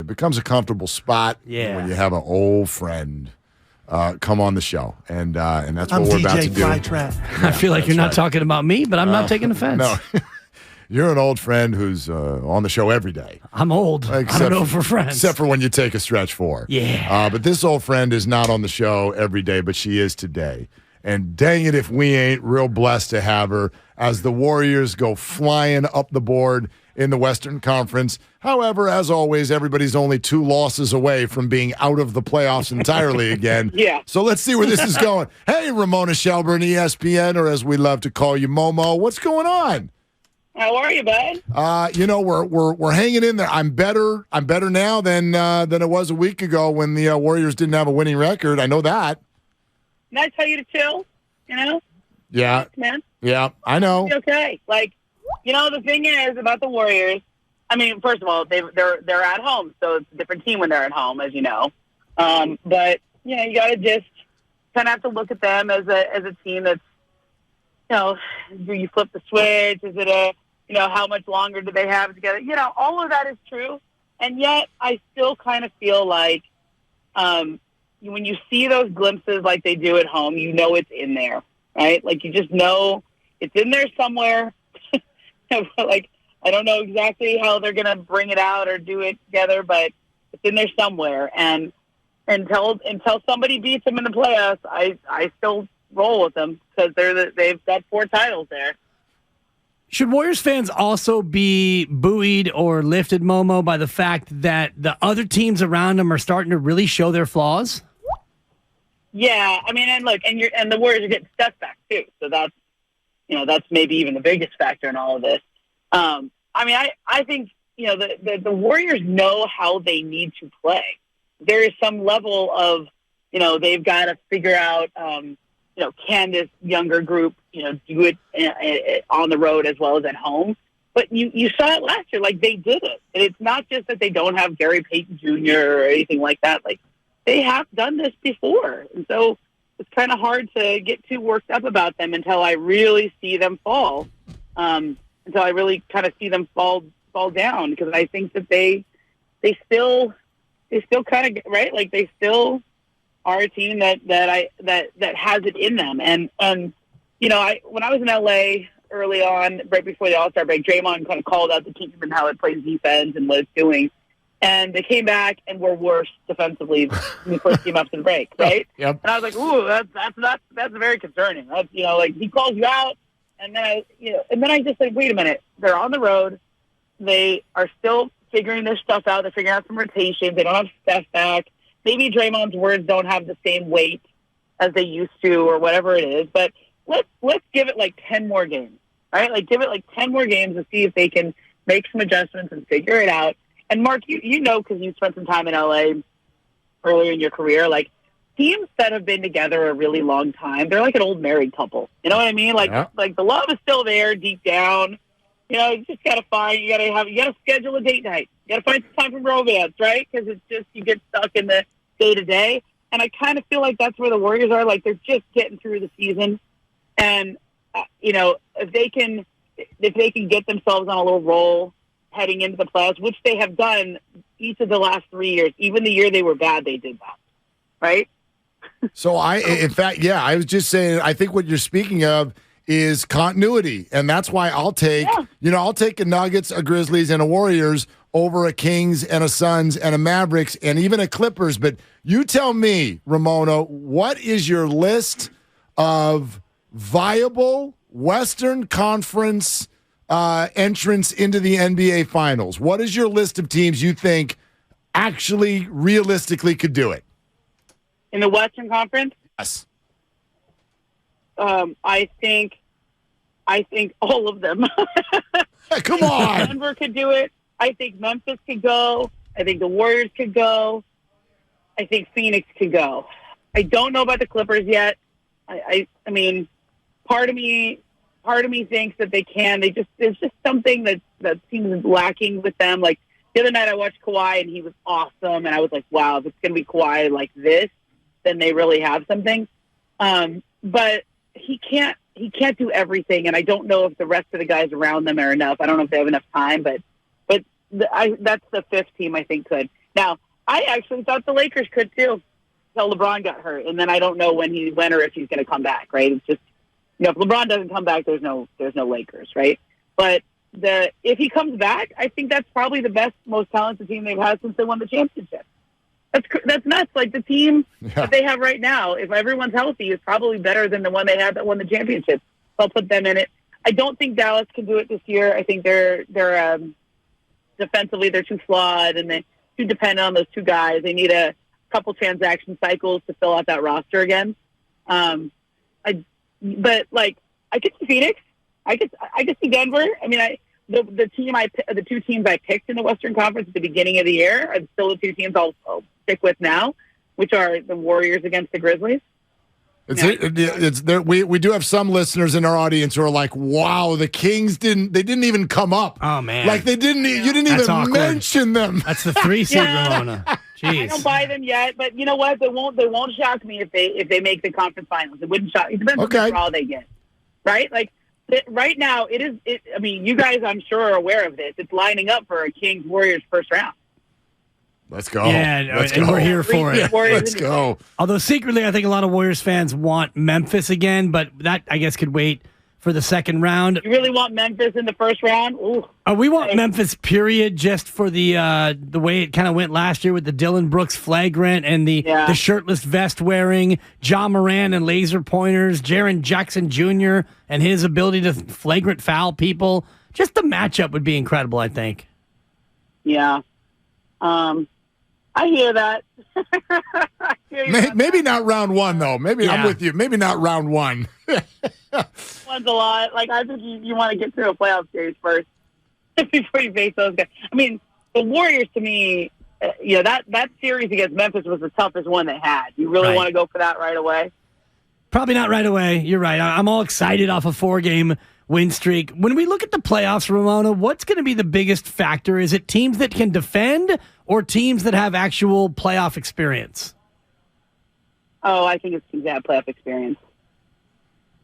It becomes a comfortable spot when you have an old friend come on the show, and that's what we're about to do. I feel like you're not talking about me, but I'm not taking offense. No, you're an old friend who's on the show every day. I'm old. I don't know if we're friends. Except for when you take a stretch for. Yeah. But this old friend is not on the show every day, but she is today. And dang it if we ain't real blessed to have her as the Warriors go flying up the board in the Western Conference. However, as always, everybody's only 2 losses away from being out of the playoffs entirely again. Yeah. So let's see where this is going. Hey, Ramona Shelburne, ESPN, or as we love to call you, Momo. What's going on? How are you, bud? We're hanging in there. I'm better now than it was a week ago when the Warriors didn't have a winning record. I know that. Did I tell you to chill? Yeah. Man. Yeah, I know. It's okay. The thing is about the Warriors. I mean, first of all, they're at home, so it's a different team when they're at home, as you know. But you got to just kind of have to look at them as a team that's, do you flip the switch? Is it how much longer do they have together? All of that is true, and yet I still kind of feel like when you see those glimpses like they do at home, it's in there, right? Like you just know it's in there somewhere. I don't know exactly how they're going to bring it out or do it together, but it's in there somewhere. And until somebody beats them in the playoffs, I still roll with them because they've got 4 titles there. Should Warriors fans also be buoyed or lifted, Momo, by the fact that the other teams around them are starting to really show their flaws? Yeah, I mean, and look, and the Warriors are getting steps back too, so that's maybe even the biggest factor in all of this. I think the Warriors know how they need to play. There is some level of they've got to figure out can this younger group do it on the road as well as at home. But you saw it last year, like they did it, and it's not just that they don't have Gary Payton Jr. or anything like that. Like they have done this before, and so it's kind of hard to get too worked up about them until I really see them fall. Until I really kind of see them fall down, because I think that they still kind of right, like they still are a team that has it in them. And when I was in LA early on, right before the All-Star break, Draymond kind of called out the team and how it plays defense and what it's doing. And they came back and were worse defensively when we first came up to the break, right? Yep. And I was like, ooh, that's very concerning. That's, he calls you out, and then I just said, wait a minute, they're on the road. They are still figuring this stuff out. They're figuring out some rotations. They don't have Steph back. Maybe Draymond's words don't have the same weight as they used to, or whatever it is. But let's give it like 10 more games, right? Like give it like 10 more games to see if they can make some adjustments and figure it out. And Mark, because you spent some time in LA earlier in your career, like teams that have been together a really long time, they're like an old married couple. You know what I mean? Like the love is still there deep down. You just gotta find. You gotta schedule a date night. You gotta find some time for romance, right? Because it's just you get stuck in the day to day. And I kind of feel like that's where the Warriors are. Like they're just getting through the season, and if they can get themselves on a little roll heading into the playoffs, which they have done each of the last 3 years, even the year they were bad, they did that, right? So I was just saying, I think what you're speaking of is continuity, and that's why I'll take a Nuggets, a Grizzlies, and a Warriors over a Kings and a Suns and a Mavericks and even a Clippers. But you tell me, Ramona, what is your list of viable Western Conference entrance into the NBA Finals? What is your list of teams you think actually realistically could do it? In the Western Conference? Yes. I think all of them. Come on. Denver could do it. I think Memphis could go. I think the Warriors could go. I think Phoenix could go. I don't know about the Clippers yet. I mean, part of me thinks that they can. There's just something that seems lacking with them. Like the other night, I watched Kawhi and he was awesome, and I was like, wow, if it's going to be Kawhi like this, then they really have something. But he can't do everything, and I don't know if the rest of the guys around them are enough. I don't know if they have enough time, but that's the fifth team I think could. Now, I actually thought the Lakers could too, until LeBron got hurt, and then I don't know when or if he's going to come back. Right? It's just if LeBron doesn't come back, there's no Lakers, right? But if he comes back, I think that's probably the best, most talented team they've had since they won the championship. That's nuts. Like the team that they have right now, if everyone's healthy, is probably better than the one they had that won the championship. So I'll put them in it. I don't think Dallas can do it this year. I think they're defensively they're too flawed and they're too dependent on those two guys. They need a couple transaction cycles to fill out that roster again. But I could see Phoenix. I could see Denver. I mean, the two teams I picked in the Western Conference at the beginning of the year are still the two teams I'll stick with now, which are the Warriors against the Grizzlies. We do have some listeners in our audience who are like, "Wow, the Kings didn't even come up." Oh man, like they didn't. You didn't even mention them. That's the 3 seed, Ramona. Jeez. I don't buy them yet, but you know what? They won't shock me if they make the conference finals. It wouldn't shock. It depends on the draw they get, right? Like right now, it is. I mean, you guys, I'm sure, are aware of this. It's lining up for a Kings Warriors first round. Let's go. Yeah, and we're here for it. Let's go. Although secretly, I think a lot of Warriors fans want Memphis again, but that, I guess, could wait for the second round. You really want Memphis in the first round? Ooh. We want Memphis, period, just for the way it kind of went last year with the Dylan Brooks flagrant and the shirtless vest wearing, John Morant and laser pointers, Jaren Jackson Jr. and his ability to flagrant foul people. Just the matchup would be incredible, I think. Yeah. I hear that. Maybe not round one, though. Maybe I'm with you. Maybe not round one. One's a lot. Like, I think you want to get through a playoff series first before you face those guys. I mean, the Warriors, to me, that series against Memphis was the toughest one they had. You really want to go for that right away? Probably not right away. You're right. I'm all excited off a 4-game win streak. When we look at the playoffs, Ramona, what's going to be the biggest factor? Is it teams that can defend or teams that have actual playoff experience? Oh, I think it's teams that have playoff experience.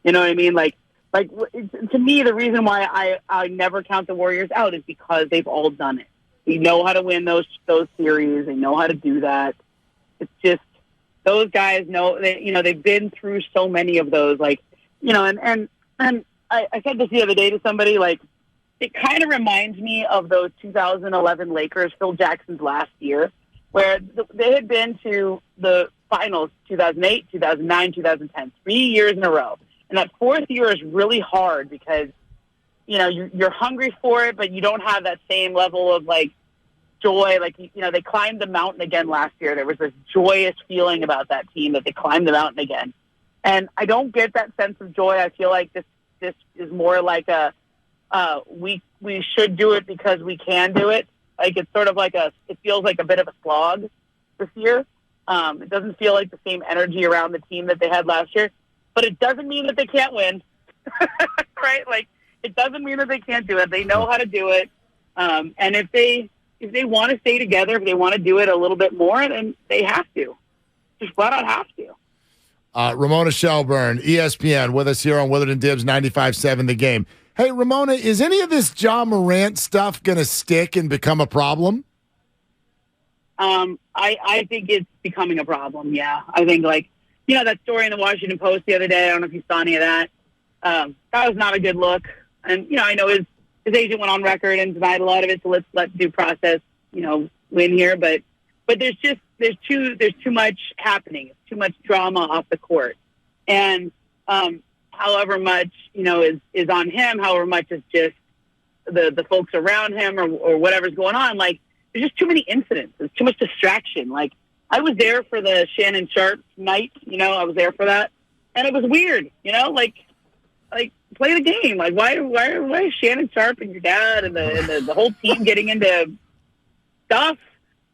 You know what I mean? Like to me, the reason why I never count the Warriors out is because they've all done it. They know how to win those series. They know how to do that. It's just those guys know they've been through so many of those. Like, and I said this the other day to somebody, like, it kind of reminds me of those 2011 Lakers, Phil Jackson's last year, where they had been to the finals 2008, 2009, 2010, 3 years in a row. And that fourth year is really hard because, you're hungry for it, but you don't have that same level of, like, joy. Like, they climbed the mountain again last year. There was this joyous feeling about that team that they climbed the mountain again. And I don't get that sense of joy. I feel like this is more like we should do it because we can do it. Like it's sort of like it feels like a bit of a slog this year. It doesn't feel like the same energy around the team that they had last year, but it doesn't mean that they can't win, right? Like it doesn't mean that they can't do it. They know how to do it. And if they want to stay together, if they want to do it a little bit more, then they have to. Just flat out have to. Ramona Shelburne, ESPN, with us here on Willard and Dibs 95.7 The Game. Hey, Ramona, is any of this John Morant stuff going to stick and become a problem? I think it's becoming a problem, yeah. I think, that story in the Washington Post the other day, I don't know if you saw any of that. That was not a good look. And, I know his agent went on record and denied a lot of it, so let's let due process, win here. But there's too much happening. It's too much drama off the court. And however much, is on him, however much is just the folks around him or whatever's going on, like there's just too many incidents. There's too much distraction. Like I was there for the Shannon Sharp night, I was there for that. And it was weird, like play the game. Like why is Shannon Sharp and your dad and the whole team getting into stuff?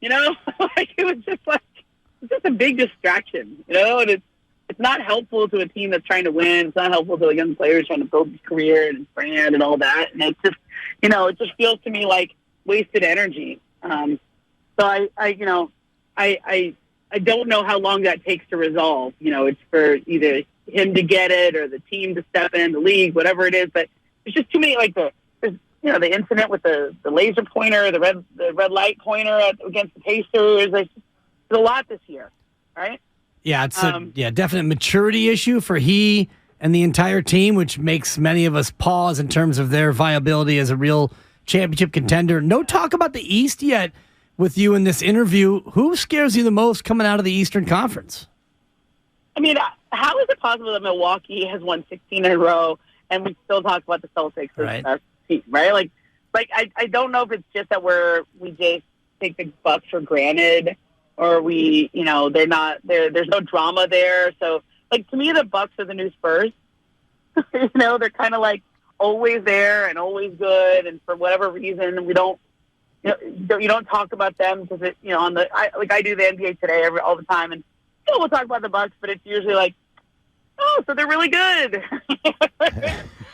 Like it was just a big distraction, and it's not helpful to a team that's trying to win. It's not helpful to a young player trying to build his career and his brand and all that. And it's just, it just feels to me like wasted energy. So I don't know how long that takes to resolve. It's for either him to get it or the team to step in, the league, whatever it is. But there's just too many, the incident with the laser pointer, the red light pointer against the Pacers. There's a lot this year, right? Yeah, it's a definite maturity issue for he and the entire team, which makes many of us pause in terms of their viability as a real championship contender. No talk about the East yet with you in this interview. Who scares you the most coming out of the Eastern Conference? I mean, how is it possible that Milwaukee has won 16 in a row and we still talk about the Celtics as our team, right? Like I don't know if it's just that we just take the Bucks for granted, or they're not there. There's no drama there. So, like, to me, the Bucks are the new Spurs. They're kind of like always there and always good, and for whatever reason, we don't. You don't talk about them because I do the NBA Today all the time, and we'll talk about the Bucks, but it's usually like, oh, so they're really good.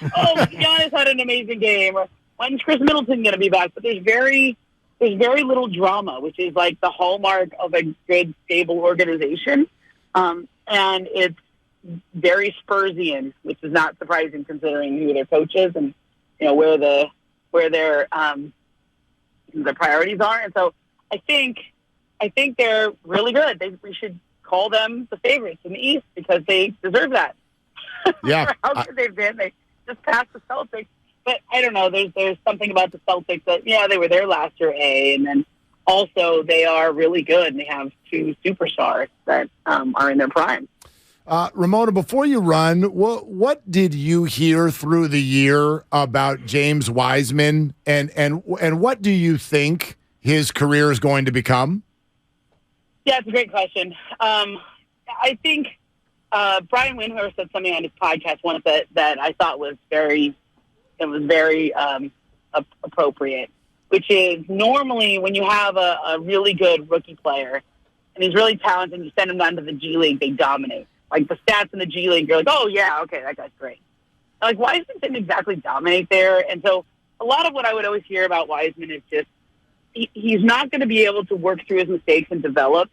Giannis had an amazing game. When's Chris Middleton going to be back? But there's very little drama, which is like the hallmark of a good, stable organization. And it's very Spursian, which is not surprising considering who their coach is and where their priorities are. And so I think they're really good. We should call them the favorites in the East because they deserve that. Yeah, how good they've been. They just passed the Celtics, but I don't know. There's something about the Celtics that they were there last year, and then also they are really good. And they have two superstars that are in their prime. Ramona, before you run, what did you hear through the year about James Wiseman, and what do you think his career is going to become? Yeah, it's a great question. I think Brian Windhorst said something on his podcast once that I thought was very appropriate, which is normally when you have a really good rookie player and he's really talented and you send him down to the G League, they dominate. Like the stats in the G League, you're like, oh, yeah, okay, that guy's great. Like Wiseman didn't exactly dominate there. And so a lot of what I would always hear about Wiseman is just he's not going to be able to work through his mistakes and develop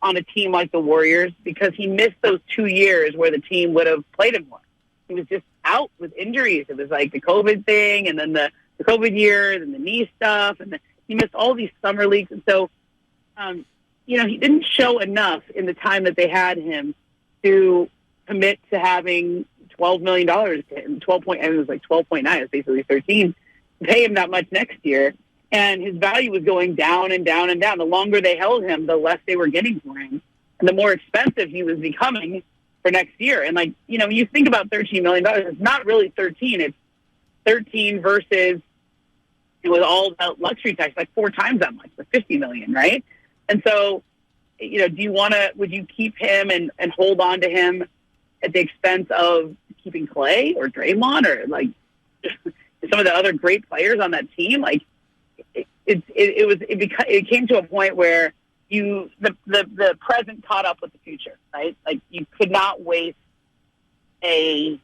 on a team like the Warriors because he missed those 2 years where the team would have played him more. He was just out with injuries. It was like the COVID thing and then the COVID years and the knee stuff. And he missed all these summer leagues. And so, he didn't show enough in the time that they had him to commit to having $12 million, it was like 12.9, it was basically 13, pay him that much next year. And his value was going down and down and down. The longer they held him, the less they were getting for him. And the more expensive he was becoming for next year. And when you think about $13 million, it's not really 13. It's 13 versus, with all the luxury tax, like 4 times that much, like $50 million, right? And so, would you keep him and hold on to him at the expense of keeping Clay or Draymond or like some of the other great players on that team? Like it came to a point where the present caught up with the future, right? Like you could not waste a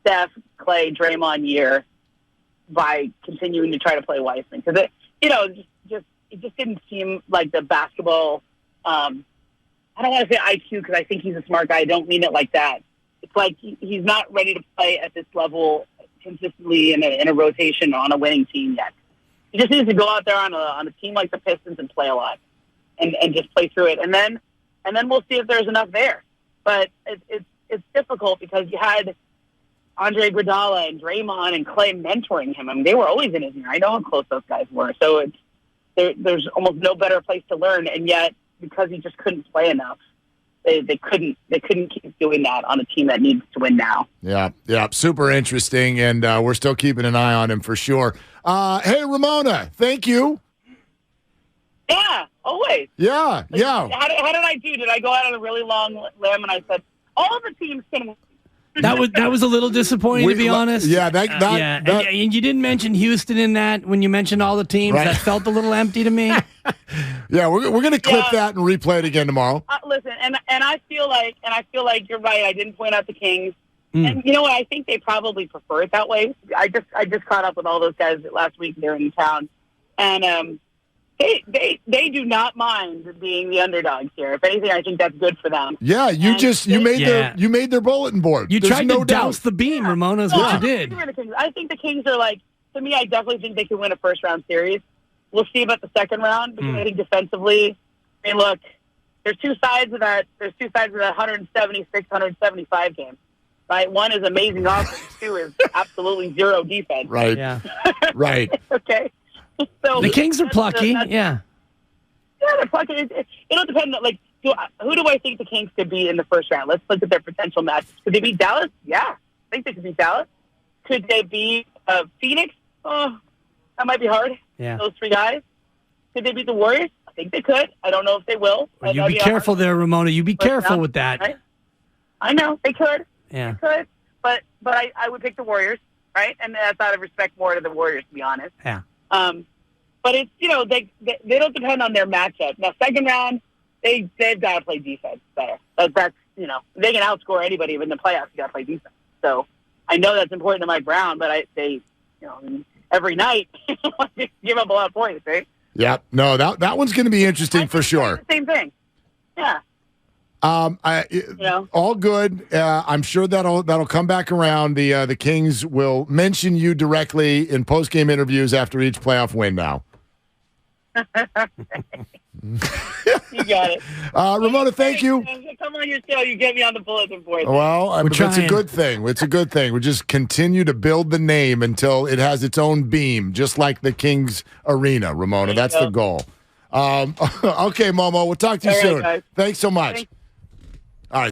Steph, Clay, Draymond year by continuing to try to play Wiseman because it just didn't seem like the basketball. I don't want to say IQ because I think he's a smart guy. I don't mean it like that. It's like he's not ready to play at this level consistently in a rotation on a winning team yet. He just needs to go out there on a team like the Pistons and play a lot and just play through it. And then we'll see if there's enough there. But it's difficult because you had Andre Iguodala and Draymond and Clay mentoring him. I mean, they were always in his ear. I know how close those guys were. So there's almost no better place to learn. And yet, because he just couldn't play enough, they couldn't keep doing that on a team that needs to win now. Yeah, super interesting, and we're still keeping an eye on him for sure. Hey, Ramona, thank you. Yeah, always. Yeah. How did I do? Did I go out on a really long limb and I said all the teams can win? That was a little disappointing, to be honest. Yeah, and you didn't mention Houston in that when you mentioned all the teams. Right. That felt a little empty to me. Yeah, we're going to clip that and replay it again tomorrow. Listen, and I feel like you're right. I didn't point out the Kings, and you know what? I think they probably prefer it that way. I just caught up with all those guys last week. They're in town, and they do not mind being the underdogs here. If anything, I think that's good for them. Yeah, you made their bulletin board. You There's tried to douse the beam, Ramona, is what you did. I think the Kings are like, to me, I definitely think they can win a first-round series. We'll see about the second round because I think defensively, I mean, look, there's two sides of that. There's two sides of that 176, 175 game. Right, one is amazing offense. Two is absolutely zero defense. Right. Yeah. Right. Okay. So The Kings are plucky. Yeah. Yeah, they're plucky. It'll depend. Like, who do I think the Kings could be in the first round? Let's look at their potential matches. Could they beat Dallas? Yeah, I think they could beat Dallas. Could they beat Phoenix? Oh, that might be hard. Yeah. Those three guys. Could they beat the Warriors? I think they could. I don't know if they will. Well, you be careful there, Ramona. You be careful with that. Right? I know they could. Yeah. They could. But I would pick the Warriors, right? And that's out of respect more to the Warriors, to be honest. Yeah. But it's they don't depend on their matchup. Now, second round, they've got to play defense better. That's they can outscore anybody, but in the playoffs, you got to play defense. So I know that's important to Mike Brown, but every night give up a lot of points, right? Yeah. No, that one's going to be interesting for sure. Same thing. Yeah. All good. I'm sure that'll come back around. The Kings will mention you directly in post-game interviews after each playoff win now. You got it. Ramona, thank you. Come on your show. You get me on the bulletin board. Well, it's a good thing. It's a good thing. We just continue to build the name until it has its own beam, just like the Kings Arena, Ramona. That's the goal. Okay, Momo. We'll talk to you soon. Guys. Thanks so much. Thanks.